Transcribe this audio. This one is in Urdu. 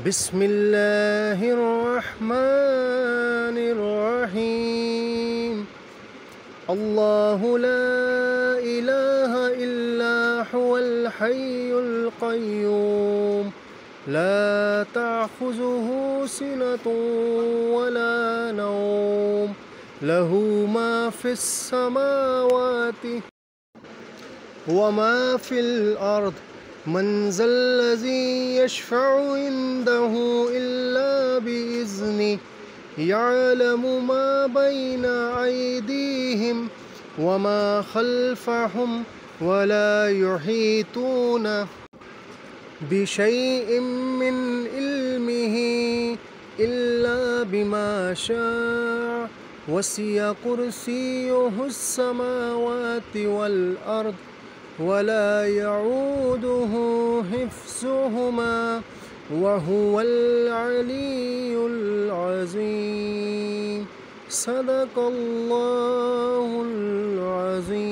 بسم الله الرحمن الرحيم. الله لا إله إلا هو الحي القيوم لا تأخذه سنة ولا نوم له ما في السماوات وما في الأرض من ذا الذي يشفع عنده إلا بإذنه يعلم ما بين أيديهم وما خلفهم ولا يحيطون بشيء من علمه إلا بما شاء وسع كرسيه السماوات والأرض ولا يعوده حفظهما وهو العلي العظيم. صدق الله العظيم.